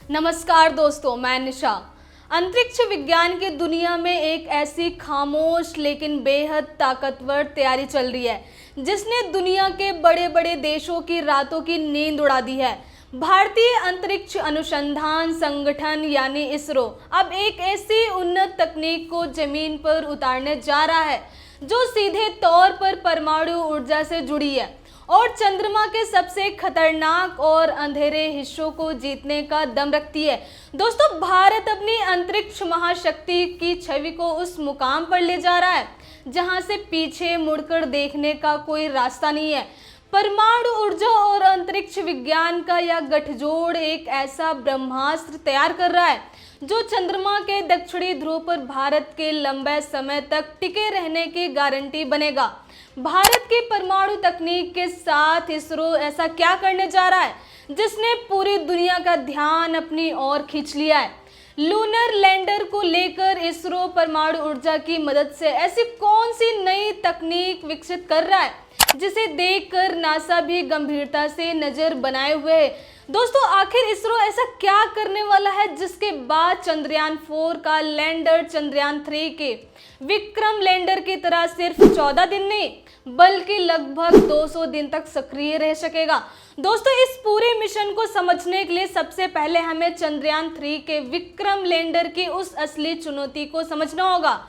नमस्कार दोस्तों, मैं निशा। अंतरिक्ष विज्ञान की दुनिया में एक ऐसी खामोश लेकिन बेहद ताकतवर तैयारी चल रही है जिसने दुनिया के बड़े बड़े देशों की रातों की नींद उड़ा दी है। भारतीय अंतरिक्ष अनुसंधान संगठन यानी इसरो अब एक ऐसी उन्नत तकनीक को जमीन पर उतारने जा रहा है जो सीधे तौर पर परमाणु ऊर्जा से जुड़ी है और चंद्रमा के सबसे खतरनाक और अंधेरे हिस्सों को जीतने का दम रखती है। दोस्तों, भारत अपनी अंतरिक्ष महाशक्ति की छवि को उस मुकाम पर ले जा रहा है जहां से पीछे मुड़कर देखने का कोई रास्ता नहीं है। परमाणु ऊर्जा और अंतरिक्ष विज्ञान का यह गठजोड़ एक ऐसा ब्रह्मास्त्र तैयार कर रहा है जो चंद्रमा के दक्षिणी ध्रुव पर भारत के लंबे समय तक टिके रहने की गारंटी बनेगा। भारत की परमाणु तकनीक के साथ इसरो ऐसा क्या करने जा रहा है जिसने पूरी दुनिया का ध्यान अपनी ओर खींच लिया है। लूनर लैंडर को लेकर इसरो परमाणु ऊर्जा की मदद से ऐसी कौन सी नई तकनीक विकसित कर रहा है जिसे देखकर नासा भी गंभीरता से नजर बनाए हुए है। दोस्तों, आखिर इसरो ऐसा क्या करने वाला है जिसके बाद चंद्रयान 4 का लैंडर चंद्रयान 3 के विक्रम लैंडर की तरह सिर्फ 14 दिन नहीं बल्कि लगभग 200 दिन तक सक्रिय रह सकेगा। दोस्तों, इस पूरे मिशन को समझने के लिए सबसे पहले हमें चंद्रयान 3 के विक्रम लैंडर की उस असली चुनौती को समझना होगा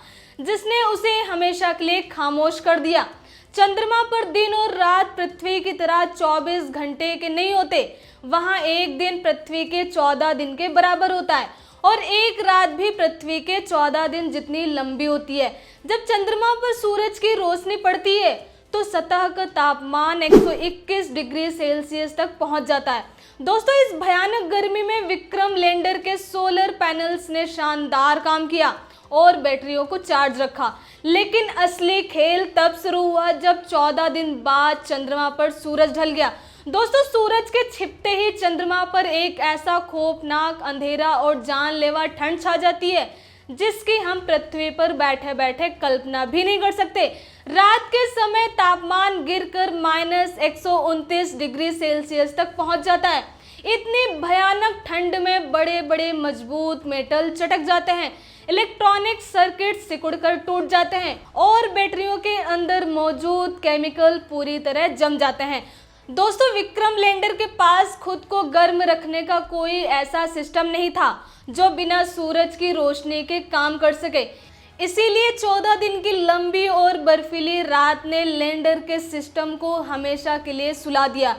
जिसने उसे हमेशा के लिए खामोश कर दिया। चंद्रमा पर दिन और रात पृथ्वी की तरह 24 घंटे के नहीं होते। वहां एक दिन पृथ्वी के 14 दिन के बराबर होता है और एक रात भी पृथ्वी के 14 दिन जितनी लंबी होती है। जब चंद्रमा पर सूरज की रोशनी पड़ती है तो सतह का तापमान 121 डिग्री सेल्सियस तक पहुंच जाता है। दोस्तों, इस भयानक गर्मी में विक्रम लैंडर के सोलर पैनल्स ने शानदार काम किया और बैटरियों को चार्ज रखा, लेकिन असली खेल तब शुरू हुआ जब 14 दिन बाद चंद्रमा पर सूरज ढल गया। दोस्तों, सूरज के छिपते ही चंद्रमा पर एक ऐसा खौफनाक अंधेरा और जानलेवा ठंड छा जाती है जिसकी हम पृथ्वी पर बैठे बैठे कल्पना भी नहीं कर सकते। रात के समय तापमान गिरकर -129 डिग्री सेल्सियस तक पहुंच जाता है। इतनी भयानक ठंड में बड़े बड़े मजबूत मेटल चटक जाते हैं, इलेक्ट्रॉनिक सर्किट सिकुड़कर टूट जाते हैं और बैटरियों के अंदर मौजूद केमिकल पूरी तरह जम जाते हैं। दोस्तों, विक्रम लैंडर के पास खुद को गर्म रखने का कोई ऐसा सिस्टम नहीं था जो बिना सूरज की रोशनी के काम कर सके। इसीलिए 14 दिन की लंबी और बर्फीली रात ने लैंडर के सिस्टम को हमेशा के लिए सुला दिया।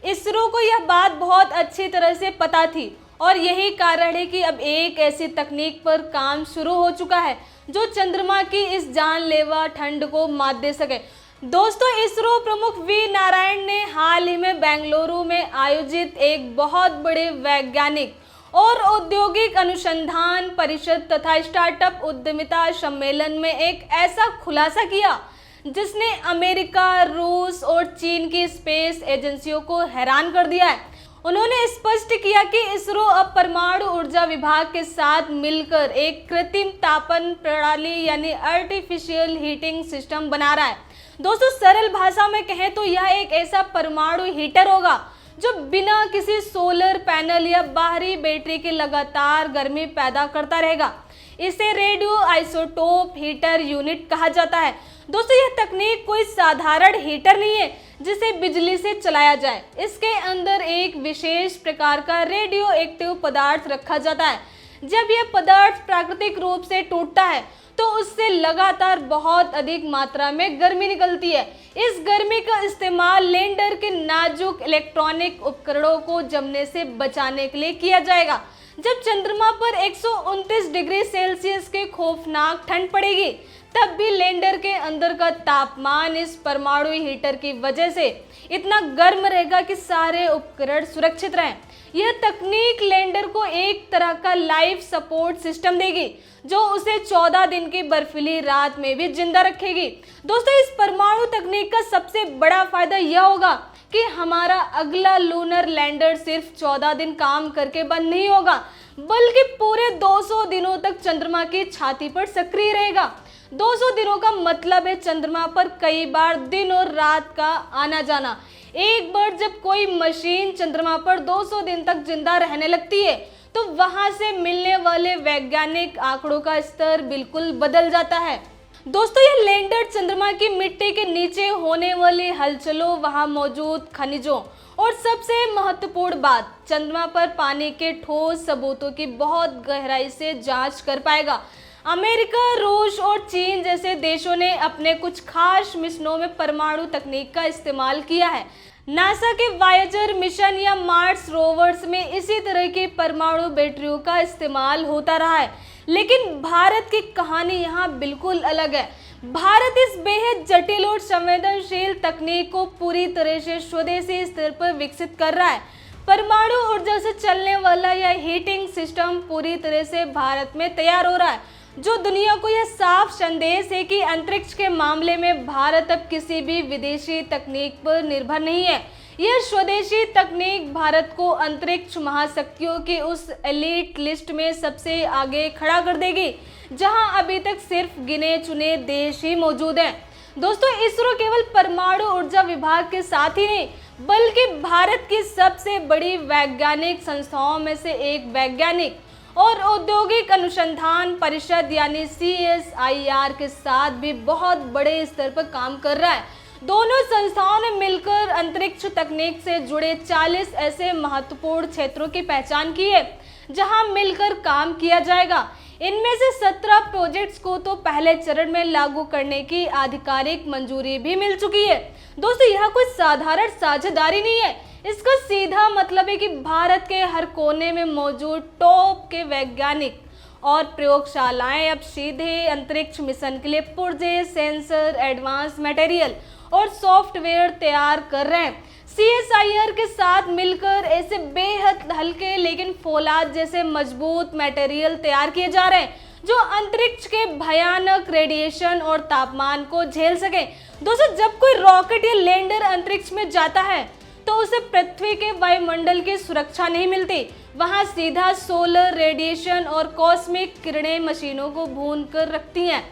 इसरो को यह बात बहुत अच्छी तरह से पता थी और यही कारण है कि अब एक ऐसी तकनीक पर काम शुरू हो चुका है जो चंद्रमा की इस जानलेवा ठंड को मात दे सके। दोस्तों, इसरो प्रमुख वी नारायण ने हाल ही में बेंगलुरु में आयोजित एक बहुत बड़े वैज्ञानिक और औद्योगिक अनुसंधान परिषद तथा स्टार्टअप उद्यमिता सम्मेलन में एक ऐसा खुलासा किया जिसने अमेरिका, रूस और चीन की स्पेस एजेंसियों को हैरान कर दिया है। उन्होंने स्पष्ट किया कि इसरो अब परमाणु ऊर्जा विभाग के साथ मिलकर एक कृत्रिम तापन प्रणाली यानी आर्टिफिशियल हीटिंग सिस्टम बना रहा है। दोस्तों, सरल भाषा में कहें तो यह एक ऐसा परमाणु हीटर होगा जो बिना किसी सोलर पैनल या बाहरी बैटरी के लगातार गर्मी पैदा करता रहेगा। इसे रेडियो आइसोटोप हीटर यूनिट कहा जाता है। दोस्तों, यह तकनीक कोई साधारण हीटर नहीं है जिसे बिजली से चलाया जाए। इसके अंदर एक विशेष प्रकार का रेडियो एक्टिव पदार्थ रखा जाता है। जब यह पदार्थ प्राकृतिक रूप से टूटता है तो उससे लगातार बहुत अधिक मात्रा में गर्मी निकलती है। इस गर्मी का इस्तेमाल लैंडर के नाजुक इलेक्ट्रॉनिक उपकरणों को जमने से बचाने के लिए किया जाएगा। जब चंद्रमा पर 129 डिग्री सेल्सियस के खौफनाक ठंड पड़ेगी तब भी लैंडर के अंदर का तापमान इस परमाणु हीटर की वजह से इतना गर्म रहेगा कि सारे उपकरण सुरक्षित रहें। यह तकनीक लैंडर को एक तरह का लाइफ सपोर्ट सिस्टम देगी जो उसे 14 दिन की बर्फीली रात में भी जिंदा रखेगी। दोस्तों, इस परमाणु तकनीक का सबसे बड़ा फायदा यह होगा कि हमारा अगला लूनर लैंडर सिर्फ 14 दिन काम करके बंद नहीं होगा बल्कि पूरे 200 दिनों तक चंद्रमा की छाती पर सक्रिय रहेगा। 200 दिनों का मतलब है चंद्रमा पर कई बार दिन और रात का आना जाना। एक बार जब कोई मशीन चंद्रमा पर 200 दिन तक जिंदा रहने लगती है तो वहां से मिलने वाले वैज्ञानिक आंकड़ों का स्तर बिल्कुल बदल जाता है। दोस्तों, ये लैंडर चंद्रमा की मिट्टी के नीचे होने वाली हलचलों, वहां मौजूद खनिजों और सबसे महत्वपूर्ण बात, चंद्रमा पर पानी के ठोस सबूतों की बहुत गहराई से जांच कर पाएगा। अमेरिका, रूस और चीन जैसे देशों ने अपने कुछ खास मिशनों में परमाणु तकनीक का इस्तेमाल किया है। नासा के वायेजर मिशन या मार्स रोवर्स में इसी तरह की परमाणु बैटरियों का इस्तेमाल होता रहा है। लेकिन भारत की कहानी यहाँ बिल्कुल अलग है। भारत इस बेहद जटिल और संवेदनशील तकनीक को पूरी तरह से स्वदेशी स्तर पर विकसित कर रहा है। परमाणु ऊर्जा से चलने वाला यह हीटिंग सिस्टम पूरी तरह से भारत में तैयार हो रहा है, जो दुनिया को यह साफ संदेश है कि अंतरिक्ष के मामले में भारत अब किसी भी विदेशी तकनीक पर निर्भर नहीं है। यह स्वदेशी तकनीक भारत को अंतरिक्ष महाशक्तियों की उस एलीट लिस्ट में सबसे आगे खड़ा कर देगी, जहां अभी तक सिर्फ गिने चुने देश ही मौजूद हैं। दोस्तों, इसरो केवल परमाणु ऊर्जा विभाग के साथ ही नहीं, बल्कि भारत की सबसे बड़ी वैज्ञानिक संस्थाओं में से एक वैज्ञानिक और औद्योगिक अनुसंधान परिषद यानी CSIR के साथ भी बहुत बड़े स्तर पर काम कर रहा है। दोनों संस्थाओं ने मिलकर अंतरिक्ष तकनीक से जुड़े 40 ऐसे महत्वपूर्ण क्षेत्रों की पहचान की है, जहां मिलकर काम किया जाएगा। इनमें से 17 प्रोजेक्ट्स को तो पहले चरण में लागू करने की आधिकारिक मंजूरी भी मिल चुकी है। दोस्तों, यह कोई साधारण साझेदारी नहीं है। इसका सीधा मतलब है कि भारत के हर कोने में मौजूद टॉप के वैज्ञानिक और प्रयोगशालाएं अब सीधे अंतरिक्ष मिशन के लिए पुर्जे, सेंसर, एडवांस मटेरियल और सॉफ्टवेयर तैयार कर रहे हैं। CSIR के साथ मिलकर ऐसे बेहद हल्के लेकिन फौलाद जैसे मजबूत मटेरियल तैयार किए जा रहे हैं, जो अंतरिक्ष के भयानक रेडिएशन और तापमान को झेल सके। दोस्तों, जब कोई रॉकेट या लैंडर अंतरिक्ष में जाता है तो उसे पृथ्वी के वायुमंडल की सुरक्षा नहीं मिलती। वहां सीधा सोलर रेडिएशन और कॉस्मिक किरणें मशीनों को भून कर रखती हैं।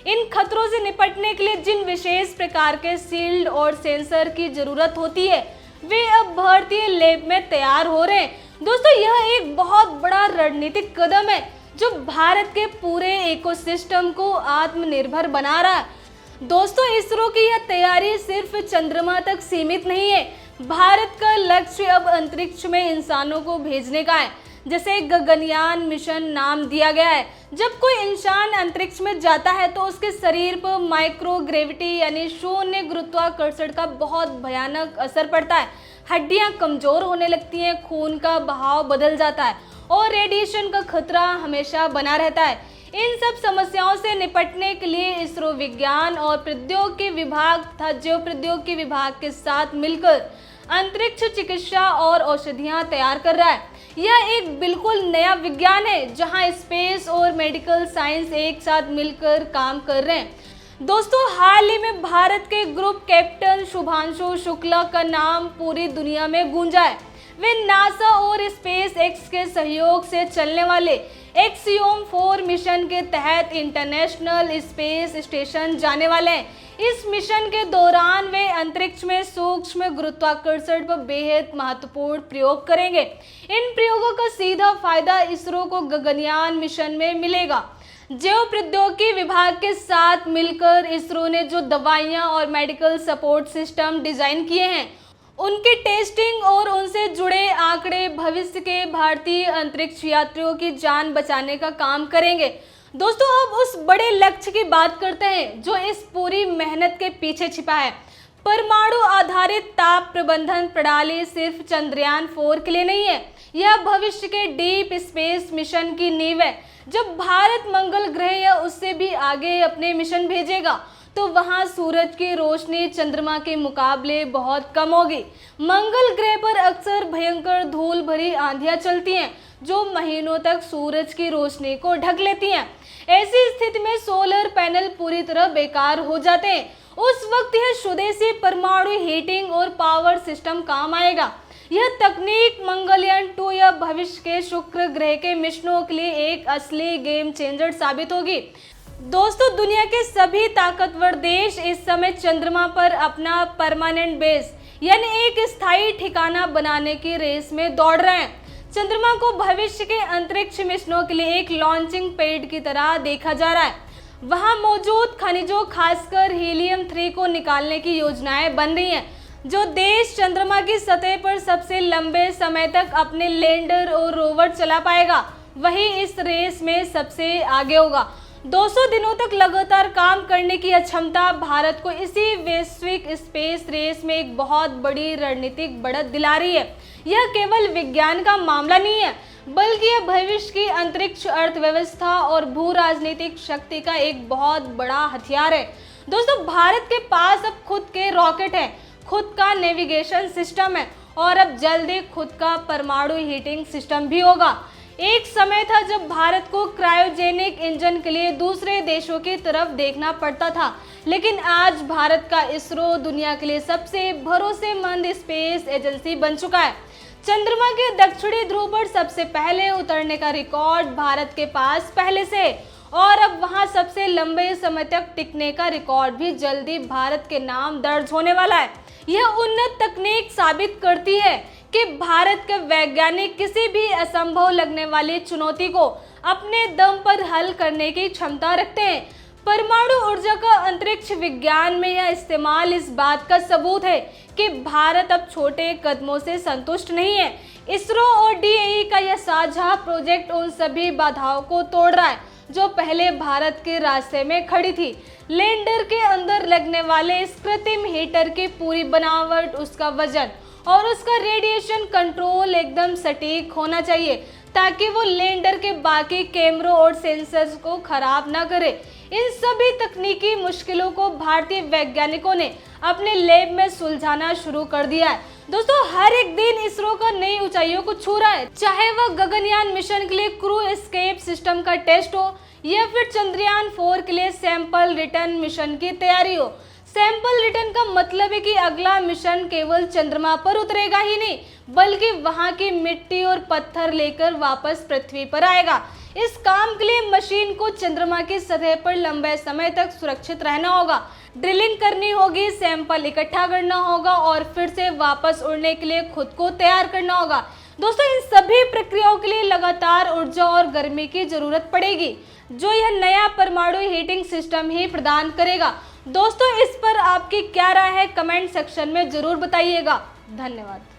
इन खतरों से निपटने के लिए जिन विशेष प्रकार के शील्ड और सेंसर की जरूरत होती है, वे अब भारतीय लैब में तैयार हो रहे हैं। दोस्तों, यह एक बहुत बड़ा रणनीतिक कदम है जो भारत के पूरे इकोसिस्टम को आत्मनिर्भर बना रहा है। दोस्तों, इसरो की यह तैयारी सिर्फ चंद्रमा तक सीमित नहीं है। भारत का लक्ष्य अब अंतरिक्ष में इंसानों को भेजने का है, जैसे गगनयान मिशन नाम दिया गया है। जब कोई इंसान अंतरिक्ष में जाता है तो उसके शरीर पर माइक्रोग्रेविटी यानी शून्य गुरुत्वाकर्षण का बहुत भयानक असर पड़ता है। हड्डियां कमजोर होने लगती हैं, खून का बहाव बदल जाता है और रेडिएशन का खतरा हमेशा बना रहता है। इन सब समस्याओं से निपटने के लिए इसरो विज्ञान और प्रौद्योगिकी विभाग तथा जैव प्रौद्योगिकी विभाग के साथ मिलकर अंतरिक्ष चिकित्सा और औषधियां तैयार कर रहा है। यह एक बिल्कुल नया विज्ञान है जहां स्पेस और मेडिकल साइंस एक साथ मिलकर काम कर रहे हैं। दोस्तों, हाल ही में भारत के ग्रुप कैप्टन शुभांशु शुक्ला का नाम पूरी दुनिया में गूंजा है। वे नासा और स्पेस एक्स के सहयोग से चलने वाले एक्सियोम 4 मिशन के तहत इंटरनेशनल स्पेस स्टेशन जाने वाले हैं। इस मिशन के दौरान वे अंतरिक्ष में सूक्ष्म गुरुत्वाकर्षण पर बेहद महत्वपूर्ण प्रयोग करेंगे। इन प्रयोगों का सीधा फायदा इसरो को गगनयान मिशन में मिलेगा। जैव प्रौद्योगिकी विभाग के साथ मिलकर इसरो ने जो दवाइयां और मेडिकल सपोर्ट सिस्टम डिजाइन किए हैं, उनकी टेस्टिंग और उनसे जुड़े आंकड़े भविष्य के भारतीय अंतरिक्ष यात्रियों की जान बचाने का काम करेंगे। दोस्तों, अब उस बड़े लक्ष्य की बात करते हैं जो इस पूरी मेहनत के पीछे छिपा है। परमाणु आधारित ताप प्रबंधन प्रणाली सिर्फ चंद्रयान 4 के लिए नहीं है, यह भविष्य के डीप स्पेस मिशन की नींव है। जब भारत मंगल ग्रह या उससे भी आगे अपने मिशन भेजेगा तो वहां सूरज की रोशनी चंद्रमा के मुकाबले बहुत कम होगी। मंगल ग्रह पर अक्सर भयंकर धूल भरी आंधियां चलती हैं जो महीनों तक सूरज की रोशनी को ढक लेती हैं। ऐसी स्थिति में सोलर पैनल पूरी तरह बेकार हो जाते हैं। उस वक्त यह स्वदेशी परमाणु हीटिंग और पावर सिस्टम काम आएगा। यह तकनीक मंगलयान 2 या भविष्य के शुक्र ग्रह के मिशनों के लिए एक असली गेम चेंजर साबित होगी। दोस्तों, दुनिया के सभी ताकतवर देश इस समय चंद्रमा पर अपना परमानेंट बेस यानी एक स्थायी ठिकाना बनाने की रेस में दौड़ रहे हैं। चंद्रमा को भविष्य के अंतरिक्ष मिशनों के लिए एक लॉन्चिंग पैड की तरह देखा जा रहा है। वहां मौजूद खनिजों, खासकर हीलियम 3 को निकालने की योजनाएं बन रही हैं। जो देश चंद्रमा की सतह पर सबसे लंबे समय तक अपने लैंडर और रोवर चला पाएगा, वही इस रेस में सबसे आगे होगा। 200 दिनों तक लगातार काम करने की क्षमता भारत को इसी वैश्विक स्पेस रेस में एक बहुत बड़ी रणनीतिक बढ़त दिला रही है। यह केवल विज्ञान का मामला नहीं है, बल्कि यह भविष्य की अंतरिक्ष अर्थव्यवस्था और भू राजनीतिक शक्ति का एक बहुत बड़ा हथियार है। दोस्तों, भारत के पास अब खुद के रॉकेट हैं, खुद का नेविगेशन सिस्टम है और अब जल्दी खुद का परमाणु हीटिंग सिस्टम भी होगा। एक समय था जब भारत को क्रायोजेनिक इंजन के लिए दूसरे देशों की तरफ देखना पड़ता था, लेकिन आज भारत का इसरो दुनिया के लिए सबसे भरोसेमंद स्पेस एजेंसी बन चुका है। चंद्रमा के दक्षिणी ध्रुव पर सबसे पहले उतरने का रिकॉर्ड भारत के पास पहले से है और अब वहां सबसे लंबे समय तक टिकने का रिकॉर्ड भी जल्दी भारत के नाम दर्ज होने वाला है। यह उन्नत तकनीक साबित करती है कि भारत के वैज्ञानिक किसी भी असंभव लगने वाली चुनौती को अपने दम पर हल करने की क्षमता रखते हैं। परमाणु ऊर्जा का अंतरिक्ष विज्ञान में यह इस्तेमाल इस बात का सबूत है कि भारत अब छोटे कदमों से संतुष्ट नहीं है। इसरो और डीएई का यह साझा प्रोजेक्ट उन सभी बाधाओं को तोड़ रहा है जो पहले भारत के रास्ते में खड़ी थी। लैंडर के अंदर लगने वाले इस कृत्रिम हीटर की पूरी बनावट, उसका वजन और उसका रेडिएशन कंट्रोल एकदम सटीक होना चाहिए ताकि वो लैंडर के बाकी कैमरों और सेंसर्स को खराब ना करे। इन सभी तकनीकी मुश्किलों को भारतीय वैज्ञानिकों ने अपने लैब में सुलझाना शुरू कर दिया है। दोस्तों, हर एक दिन इसरो का नई ऊंचाइयों को छू रहा है, चाहे वह गगनयान मिशन के लिए क्रू एस्केप सिस्टम का टेस्ट हो या फिर चंद्रयान 4 के लिए सैंपल रिटर्न मिशन की तैयारी हो। सैंपल रिटर्न का मतलब है कि अगला मिशन केवल चंद्रमा पर उतरेगा ही नहीं, बल्कि वहां की मिट्टी और पत्थर लेकर वापस पृथ्वी पर आएगा। इस काम के लिए मशीन को चंद्रमा की सतह पर लंबे समय तक सुरक्षित रहना होगा, ड्रिलिंग करनी होगी, सैंपल इकट्ठा करना होगा और फिर से वापस उड़ने के लिए खुद को तैयार करना होगा। दोस्तों, इन सभी प्रक्रियाओं के लिए लगातार ऊर्जा और गर्मी की जरूरत पड़ेगी, जो यह नया परमाणु हीटिंग सिस्टम ही प्रदान करेगा। दोस्तों, इस पर आपकी क्या राय है, कमेंट सेक्शन में जरूर बताइएगा। धन्यवाद।